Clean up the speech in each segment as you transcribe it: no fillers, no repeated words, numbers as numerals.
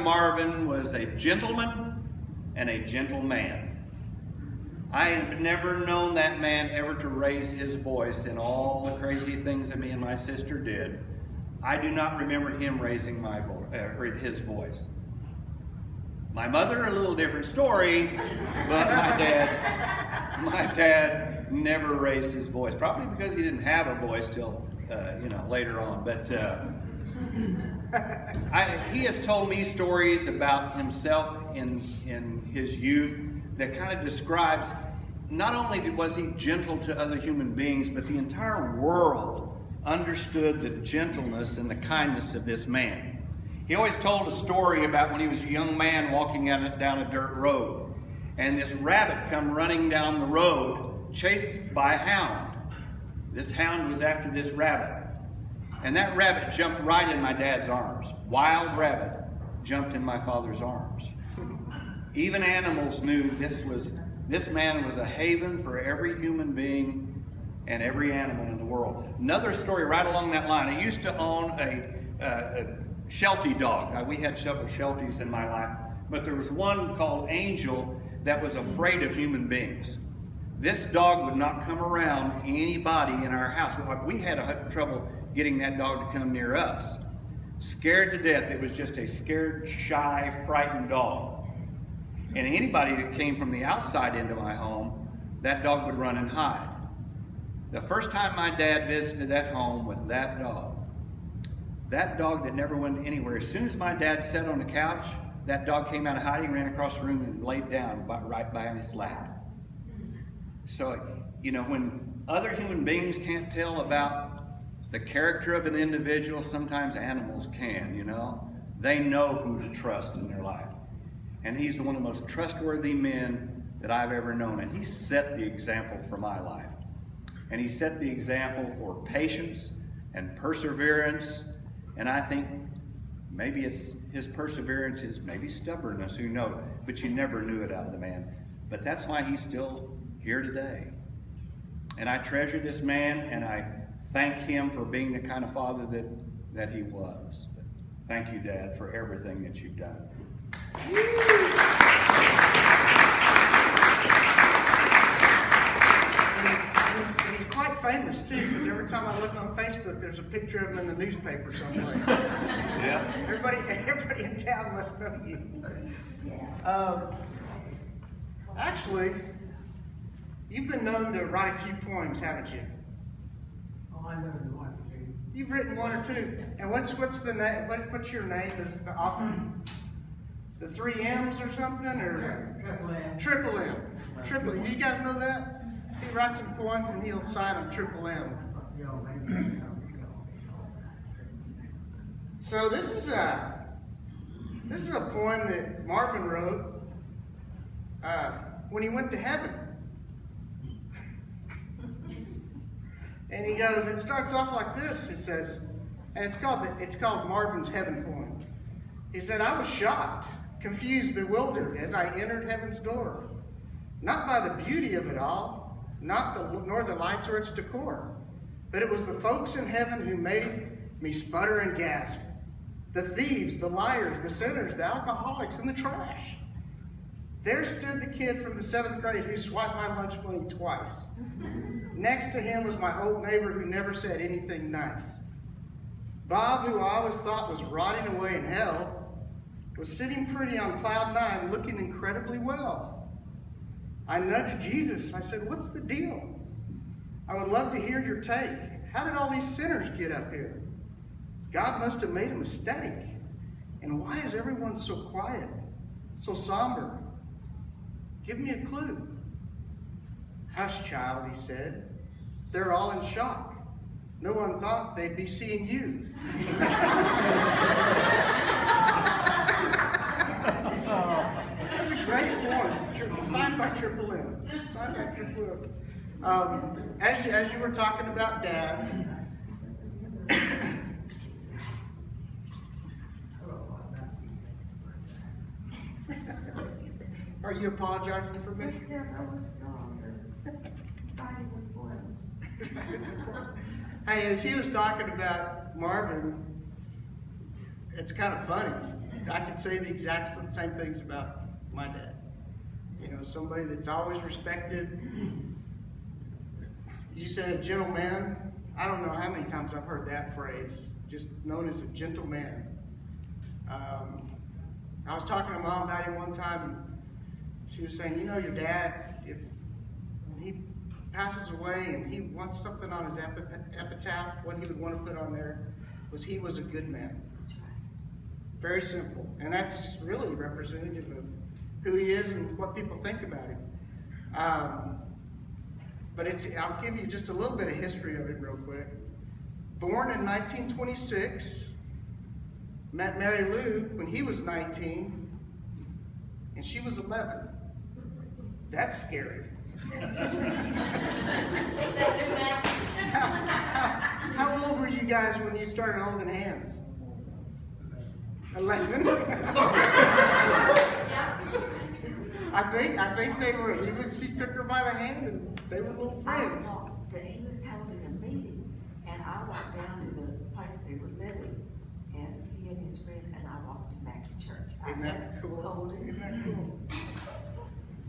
Marvin was a gentleman and a gentleman. I have never known that man ever to raise his voice in all the crazy things that me and my sister did. I do not remember him raising his voice. My mother, a little different story, but my dad never raised his voice. Probably because he didn't have a voice till later on. But he has told me stories about himself in his youth that kind of describes, not only was he gentle to other human beings, but the entire world understood the gentleness and the kindness of this man. He always told a story about when he was a young man walking down a dirt road, and this rabbit come running down the road, chased by a hound. This hound was after this rabbit, and that rabbit jumped right in my dad's arms. Wild rabbit jumped in my father's arms. Even animals knew this man was a haven for every human being and every animal in the world. Another story right along that line. I used to own a Sheltie dog. We had several Shelties in my life, but there was one called Angel that was afraid of human beings. This dog would not come around anybody in our house. We had trouble getting that dog to come near us. Scared to death. It was just a scared, shy, frightened dog. And anybody that came from the outside into my home, that dog would run and hide. The first time my dad visited that home with that dog that never went anywhere, as soon as my dad sat on the couch, that dog came out of hiding, ran across the room and laid down right by his lap. So, when other human beings can't tell about the character of an individual, sometimes animals can, They know who to trust in their life. And he's one of the most trustworthy men that I've ever known. And he set the example for my life. And he set the example for patience and perseverance. And I think maybe his perseverance is maybe stubbornness, who knows? But you never knew it out of the man. But that's why he's still here today. And I treasure this man, and I thank him for being the kind of father that he was. But thank you, Dad, for everything that you've done. He's quite famous too, because every time I look on Facebook, there's a picture of him in the newspaper someplace. Yeah. Everybody in town must know you. Actually, you've been known to write a few poems, haven't you? Oh, I never knew what to do. You've written one or two. And what's the name? What's your name as the author? The 3 M's or something, or Triple M. Triple M. You guys know that? He writes some poems and he'll sign them Triple M. So this is a poem that Marvin wrote when he went to heaven. And he goes, it starts off like this. It says, and it's called Marvin's Heaven Poem. He said, I was shocked, confused, bewildered as I entered heaven's door. Not by the beauty of it all, nor the lights or its decor, but it was the folks in heaven who made me sputter and gasp. The thieves, the liars, the sinners, the alcoholics, and the trash. There stood the kid from the 7th grade who swiped my lunch money twice. Next to him was my old neighbor who never said anything nice. Bob, who I always thought was rotting away in hell, was sitting pretty on cloud 9, looking incredibly well. I nudged Jesus. I said, what's the deal? I would love to hear your take. How did all these sinners get up here? God must have made a mistake. And why is everyone so quiet, so somber? Give me a clue. Hush, child, he said. They're all in shock. No one thought they'd be seeing you. That's a great poem. Signed by Triple M. Signed by Triple M. As you were talking about dads, are you apologizing for me? Hey, as he was talking about Marvin, it's kind of funny. I could say the exact same things about my dad. You know, somebody that's always respected. You said a gentleman. I don't know how many times I've heard that phrase, just known as a gentleman. I was talking to Mom about it one time, and she was saying, you know, your dad, if when he passes away and he wants something on his epitaph, what he would want to put on there was he was a good man. Very simple. And that's really representative of who he is and what people think about him. But I'll give you just a little bit of history of him real quick. Born in 1926, met Mary Lou when he was 19, and she was 11. That's scary. How old were you guys when you started holding hands? 11? I think they were. He took her by the hand, and they were little friends. He was holding a meeting, and I walked down to the place they were living, and he and his friend, and I walked him back to church. Isn't that cool? Holding Isn't that hands. cool?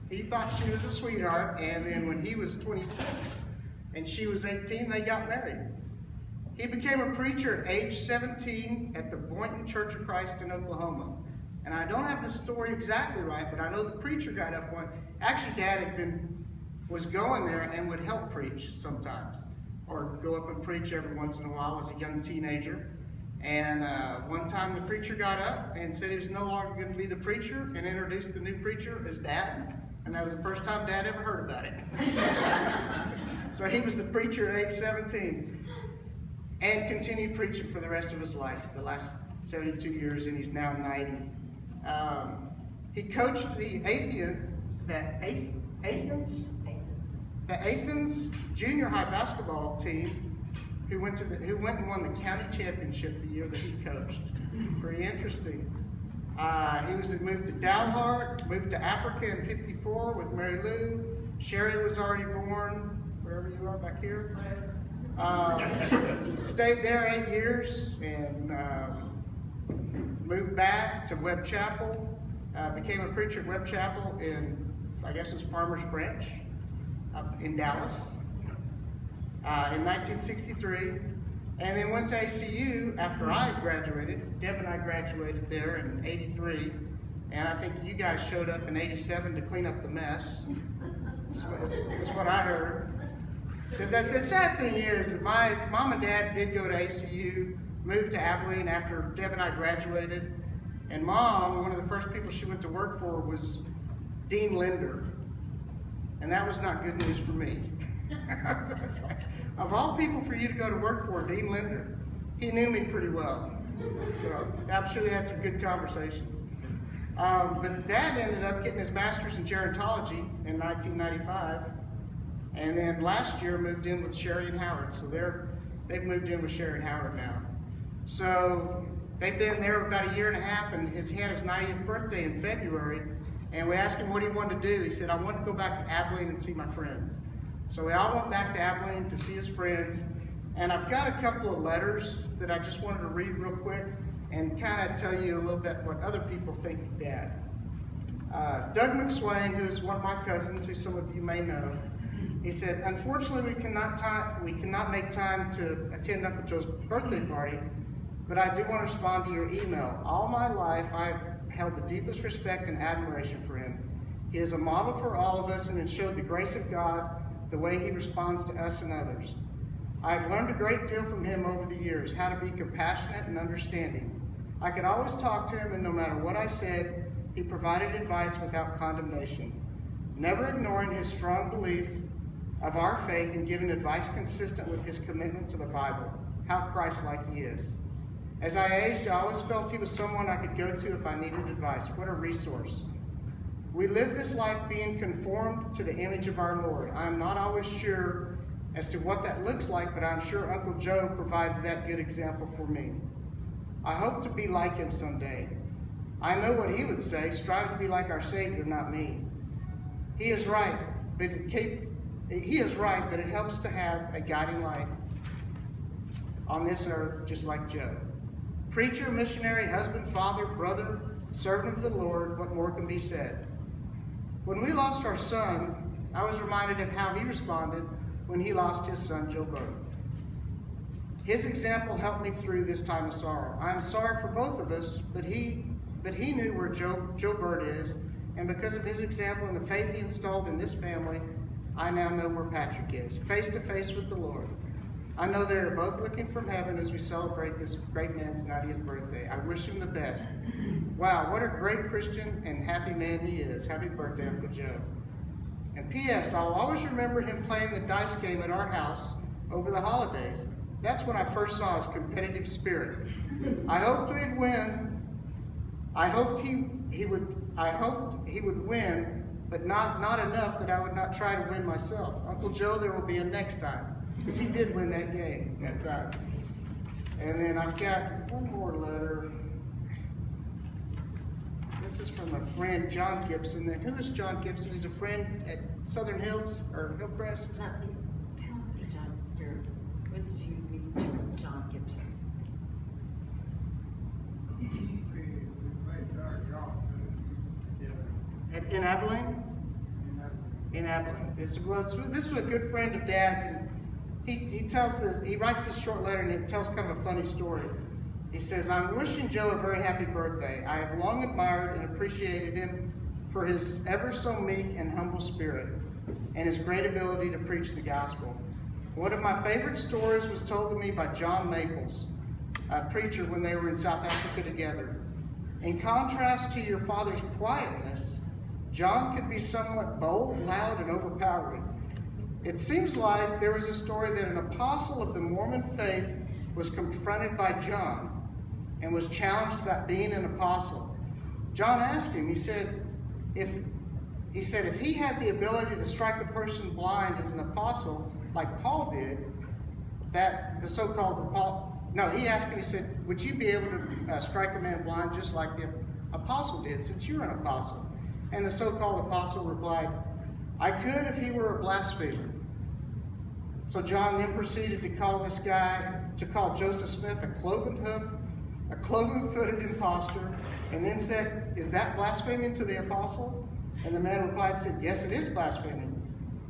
He thought she was a sweetheart, and then when he was 26 and she was 18, they got married. He became a preacher at age 17 at the Boynton Church of Christ in Oklahoma. And I don't have the story exactly right, but I know the preacher got up one. Actually, Dad was going there and would help preach sometimes, or go up and preach every once in a while as a young teenager. And one time the preacher got up and said he was no longer going to be the preacher, and introduced the new preacher as Dad. And that was the first time Dad ever heard about it. So he was the preacher at age 17, and continued preaching for the rest of his life, the last 72 years, and he's now 90. He coached the Athens junior high basketball team, who went and won the county championship the year that he coached. Pretty interesting. He moved to Dalhart, moved to Africa in '54 with Mary Lou. Sherry was already born, wherever you are back here. Stayed there 8 years, and moved back to Webb Chapel. Became a preacher at Webb Chapel in, I guess it's Farmers Branch, up in Dallas, in 1963. And then went to ACU after I graduated. Deb and I graduated there in '83. And I think you guys showed up in '87 to clean up the mess. That's what I heard. The sad thing is, my mom and dad did go to ACU, moved to Abilene after Deb and I graduated. And Mom, one of the first people she went to work for was Dean Linder. And that was not good news for me. I was like, of all people for you to go to work for, Dean Linder. He knew me pretty well. So I'm sure they had some good conversations. But Dad ended up getting his master's in gerontology in 1995. And then last year moved in with Sherry and Howard. So they've moved in with Sherry and Howard now. So they've been there about a year and a half, and he had his 90th birthday in February. And we asked him what he wanted to do. He said, I want to go back to Abilene and see my friends. So we all went back to Abilene to see his friends. And I've got a couple of letters that I just wanted to read real quick and kind of tell you a little bit what other people think of Dad. Doug McSwain, who is one of my cousins, who some of you may know, he said, unfortunately, we cannot make time to attend Uncle Joe's birthday party, but I do want to respond to your email. All my life, I've held the deepest respect and admiration for him. He is a model for all of us, and it showed the grace of God, the way he responds to us and others. I've learned a great deal from him over the years, how to be compassionate and understanding. I could always talk to him, and no matter what I said, he provided advice without condemnation, never ignoring his strong belief of our faith and giving advice consistent with his commitment to the Bible, how Christ-like he is. As I aged, I always felt he was someone I could go to if I needed advice. What a resource. We live this life being conformed to the image of our Lord. I am not always sure as to what that looks like, but I'm sure Uncle Joe provides that good example for me. I hope to be like him someday. I know what he would say, strive to be like our Savior, not me. He is right, but it helps to have a guiding light on this earth just like Joe. Preacher, missionary, husband, father, brother, servant of the Lord, what more can be said? When we lost our son, I was reminded of how he responded when he lost his son, Joe Bird. His example helped me through this time of sorrow. I am sorry for both of us, but he knew where Joe Bird is, and because of his example and the faith he installed in this family, I now know where Patrick is, face to face with the Lord. I know they are both looking from heaven as we celebrate this great man's 90th birthday. I wish him the best. Wow, what a great Christian and happy man he is. Happy birthday, Uncle Joe. And P.S. I'll always remember him playing the dice game at our house over the holidays. That's when I first saw his competitive spirit. I hoped we'd win. I hoped he would win, but not enough that I would not try to win myself. Uncle Joe, there will be a next time, because he did win that game that time. And then I've got one more letter. This is from a friend, John Gibson. And who is John Gibson? He's a friend at Southern Hills or Hillcrest. Now, tell me, John, when did you meet John Gibson? In Abilene? In Abilene. This was a good friend of Dad's, and he writes this short letter, and it tells kind of a funny story. He says, I'm wishing Joe a very happy birthday. I have long admired and appreciated him for his ever so meek and humble spirit and his great ability to preach the gospel. One of my favorite stories was told to me by John Maples, a preacher, when they were in South Africa together. In contrast to your father's quietness, John could be somewhat bold, loud, and overpowering. It seems like there was a story that an apostle of the Mormon faith was confronted by John and was challenged about being an apostle. John asked him, he said, if he had the ability to strike a person blind as an apostle, like Paul did, that the so-called he asked him, he said, would you be able to strike a man blind just like the apostle did, since you're an apostle? And the so-called apostle replied, I could if he were a blasphemer. So John then proceeded to call Joseph Smith a cloven-footed impostor, and then said, is that blaspheming to the apostle? And the man replied, said, yes, it is blaspheming.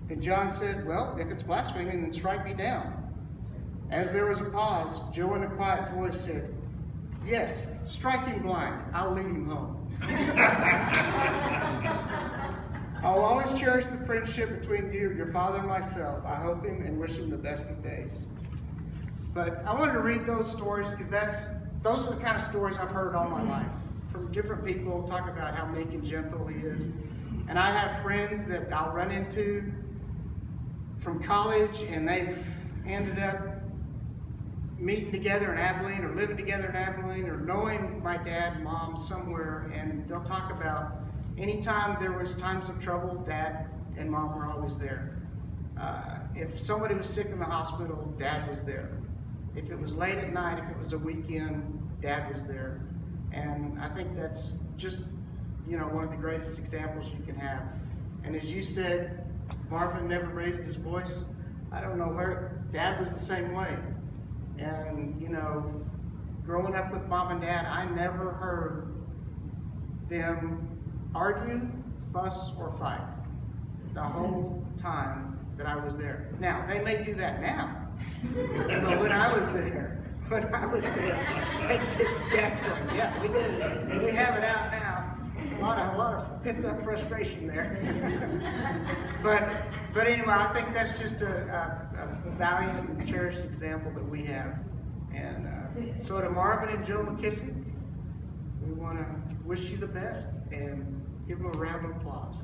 And John said, well, if it's blaspheming, then strike me down. As there was a pause, Joe in a quiet voice said, yes, strike him blind. I'll lead him home. I'll always cherish the friendship between you, your father, and myself. I hope him and wish him the best of days. But I wanted to read those stories because those are the kind of stories I've heard all my life from different people talk about how meek and gentle he is. And I have friends that I'll run into from college, and they've ended up meeting together in Abilene or living together in Abilene or knowing my dad and mom somewhere, and they'll talk about anytime there was times of trouble, Dad and Mom were always there. If somebody was sick in the hospital, Dad was there. If it was late at night, if it was a weekend, Dad was there. And I think that's just, one of the greatest examples you can have. And as you said, Marvin never raised his voice. I don't know where, Dad was the same way. And, growing up with Mom and Dad, I never heard them argue, fuss, or fight the whole time that I was there. Now, they may do that now, but when I was there, Dad's going, yeah, we did it, and we have it out now. A lot of pent up frustration there. but anyway, I think that's just a valiant and cherished example that we have. And so to Marvin and Joe McKissick, we want to wish you the best and give them a round of applause.